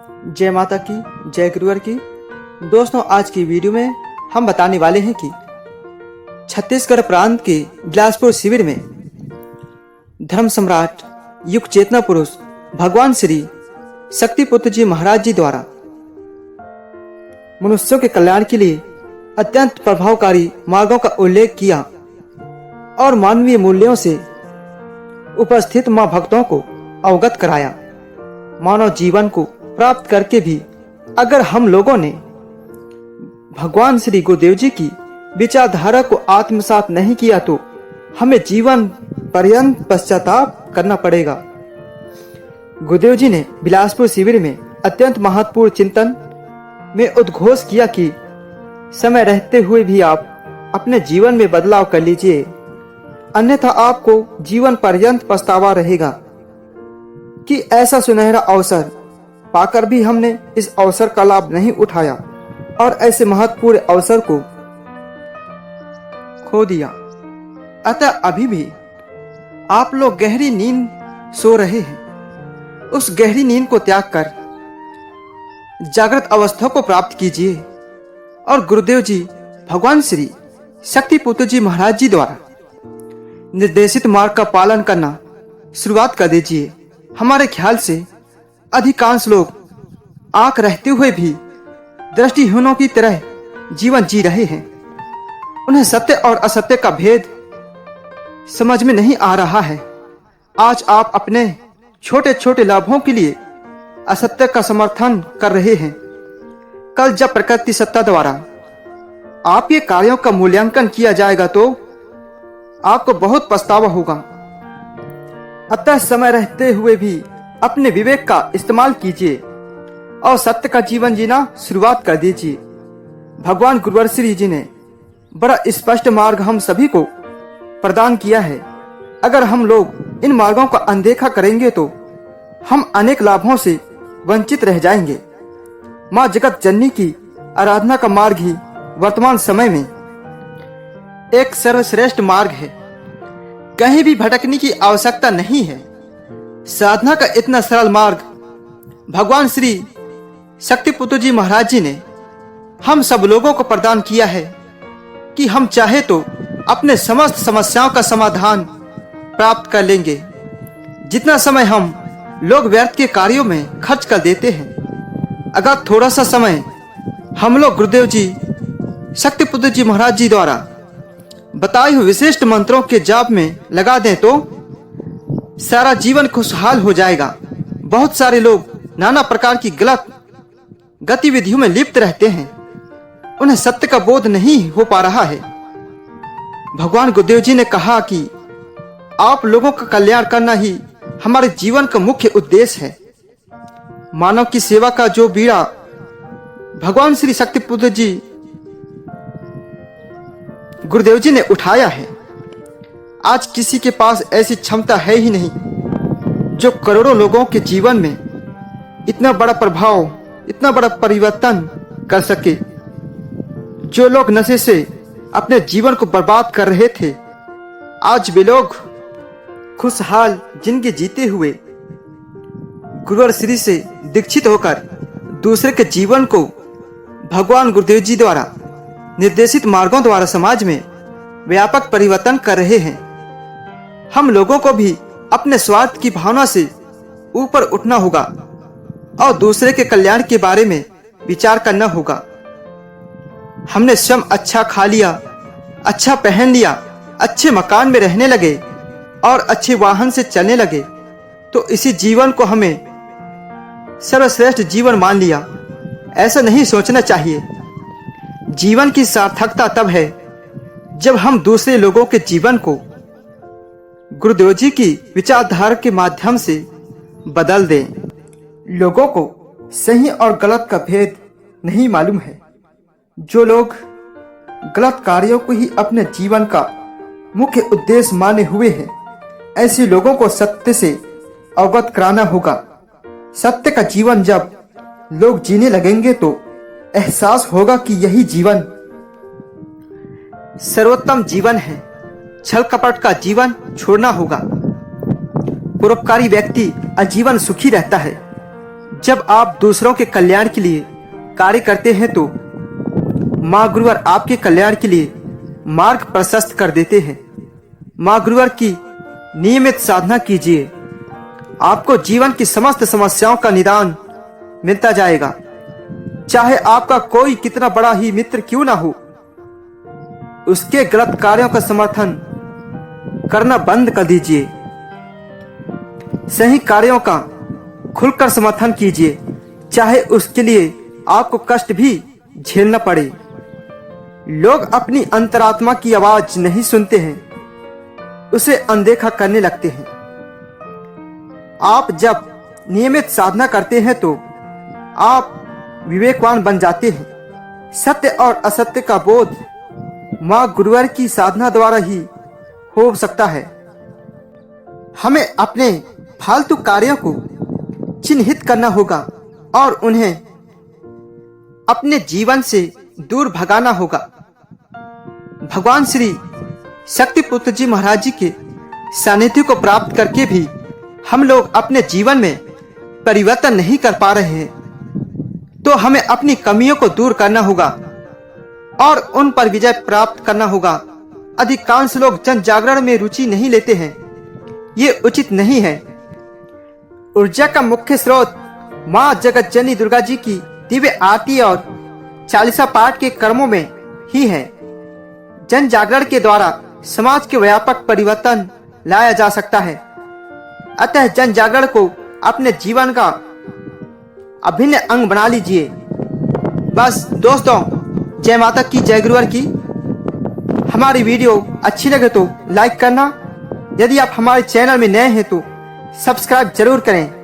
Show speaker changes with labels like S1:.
S1: जय माता की, जय गुरुवर की। दोस्तों, आज की वीडियो में हम बताने वाले हैं कि छत्तीसगढ़ प्रांत के बिलासपुर शिविर में धर्म सम्राट युग चेतना पुरुष भगवान श्री शक्तिपुत्र जी महाराज जी द्वारा मनुष्यों के कल्याण के लिए अत्यंत प्रभावकारी मार्गों का उल्लेख किया और मानवीय मूल्यों से उपस्थित मां भक्तों को अवगत कराया। मानव जीवन को प्राप्त करके भी अगर हम लोगों ने भगवान श्री गुरुदेव जी की विचारधारा को आत्मसात नहीं किया तो हमें जीवन पर्यंत पश्चाताप करना पड़ेगा। गुरुदेव जी ने बिलासपुर शिविर में अत्यंत महत्वपूर्ण चिंतन में उद्घोष किया कि समय रहते हुए भी आप अपने जीवन में बदलाव कर लीजिए, अन्यथा आपको जीवन पर्यंत पछतावा रहेगा कि ऐसा सुनहरा अवसर पाकर भी हमने इस अवसर का लाभ नहीं उठाया और ऐसे महत्वपूर्ण अवसर को खो दिया। अतः अभी भी आप लोग गहरी नींद सो रहे हैं। उस गहरी नींद को त्याग कर जागृत अवस्था को प्राप्त कीजिए और गुरुदेव जी भगवान श्री शक्तिपुत्र जी महाराज जी द्वारा निर्देशित मार्ग का पालन करना शुरुआत कर दीजिए। हमारे ख्याल से अधिकांश लोग आंख रहते हुए भी दृष्टिहीनों की तरह जीवन जी रहे हैं। उन्हें सत्य और असत्य का भेद समझ में नहीं आ रहा है। आज आप अपने छोटे छोटे लाभों के लिए असत्य का समर्थन कर रहे हैं। कल जब प्रकृति सत्ता द्वारा आपके कार्यों का मूल्यांकन किया जाएगा तो आपको बहुत पछतावा होगा। अतः समय रहते हुए भी अपने विवेक का इस्तेमाल कीजिए और सत्य का जीवन जीना शुरुआत कर दीजिए। भगवान गुरुवर श्री जी ने बड़ा स्पष्ट मार्ग हम सभी को प्रदान किया है। अगर हम लोग इन मार्गों का अनदेखा करेंगे तो हम अनेक लाभों से वंचित रह जाएंगे। मां जगत जननी की आराधना का मार्ग ही वर्तमान समय में एक सर्वश्रेष्ठ मार्ग है। कहीं भी भटकने की आवश्यकता नहीं है। साधना का इतना सरल मार्ग भगवान श्री शक्तिपुत्र जी महाराज जी ने हम सब लोगों को प्रदान किया है कि हम चाहे तो अपने समस्त समस्याओं का समाधान प्राप्त कर लेंगे। जितना समय हम लोग व्यर्थ के कार्यों में खर्च कर देते हैं, अगर थोड़ा सा समय हम लोग गुरुदेव जी शक्तिपुत्र जी महाराज जी द्वारा बताए हुए विशिष्ट मंत्रों के जाप में लगा दें तो सारा जीवन खुशहाल हो जाएगा। बहुत सारे लोग नाना प्रकार की गलत गतिविधियों में लिप्त रहते हैं। उन्हें सत्य का बोध नहीं हो पा रहा है। भगवान गुरुदेव जी ने कहा कि आप लोगों का कल्याण करना ही हमारे जीवन का मुख्य उद्देश्य है। मानव की सेवा का जो बीड़ा भगवान श्री शक्तिपुत्र जी गुरुदेव जी ने उठाया है, आज किसी के पास ऐसी क्षमता है ही नहीं जो करोड़ों लोगों के जीवन में इतना बड़ा प्रभाव, इतना बड़ा परिवर्तन कर सके। जो लोग नशे से अपने जीवन को बर्बाद कर रहे थे, आज वे लोग खुशहाल जिंदगी जीते हुए गुरुवर श्री से दीक्षित होकर दूसरे के जीवन को भगवान गुरुदेव जी द्वारा निर्देशित मार्गों द्वारा समाज में व्यापक परिवर्तन कर रहे हैं। हम लोगों को भी अपने स्वार्थ की भावना से ऊपर उठना होगा और दूसरे के कल्याण के बारे में विचार करना होगा। हमने स्वयं अच्छा खा लिया, अच्छा पहन लिया, अच्छे मकान में रहने लगे और अच्छे वाहन से चलने लगे तो इसी जीवन को हमें सर्वश्रेष्ठ जीवन मान लिया। ऐसा नहीं सोचना चाहिए। जीवन की सार्थकता तब है जब हम दूसरे लोगों के जीवन को गुरुदेव जी की विचारधारा के माध्यम से बदल दें। लोगों को सही और गलत का भेद नहीं मालूम है। जो लोग गलत कार्यों को ही अपने जीवन का मुख्य उद्देश्य माने हुए हैं, ऐसे लोगों को सत्य से अवगत कराना होगा। सत्य का जीवन जब लोग जीने लगेंगे तो एहसास होगा कि यही जीवन सर्वोत्तम जीवन है। छल कपट का जीवन छोड़ना होगा। परोपकारी व्यक्ति आजीवन सुखी रहता है। जब आप दूसरों के कल्याण के लिए कार्य करते हैं तो माँ गुरुवर आपके कल्याण के लिए मार्ग प्रशस्त कर देते हैं। माँ गुरुवर की नियमित साधना कीजिए, आपको जीवन की समस्त समस्याओं का निदान मिलता जाएगा। चाहे आपका कोई कितना बड़ा ही मित्र क्यों ना हो, उसके गलत कार्यों का समर्थन करना बंद कर दीजिए। सही कार्यों का खुलकर समर्थन कीजिए, चाहे उसके लिए आपको कष्ट भी झेलना पड़े। लोग अपनी अंतरात्मा की आवाज नहीं सुनते हैं, उसे अनदेखा करने लगते हैं। आप जब नियमित साधना करते हैं तो आप विवेकवान बन जाते हैं। सत्य और असत्य का बोध माँ गुरुवर की साधना द्वारा ही हो सकता है। हमें अपने फालतू कार्यों को चिन्हित करना होगा और उन्हें अपने जीवन से दूर भगाना होगा। भगवान श्री शक्तिपुत्र जी महाराज जी के सानिध्य को प्राप्त करके भी हम लोग अपने जीवन में परिवर्तन नहीं कर पा रहे हैं, तो हमें अपनी कमियों को दूर करना होगा और उन पर विजय प्राप्त करना होगा। अधिकांश लोग जन जागरण में रुचि नहीं लेते हैं, ये उचित नहीं है। ऊर्जा का मुख्य स्रोत माँ जगत जननी दुर्गा जी की दिव्य आरती और चालीसा पाठ के कर्मों में ही है। जन जागरण के द्वारा समाज के व्यापक परिवर्तन लाया जा सकता है। अतः जन जागरण को अपने जीवन का अभिन्न अंग बना लीजिए। बस दोस्तों, जय माता की, जय गुरुवर की। हमारी वीडियो अच्छी लगे तो लाइक करना। यदि आप हमारे चैनल में नए हैं तो सब्सक्राइब जरूर करें।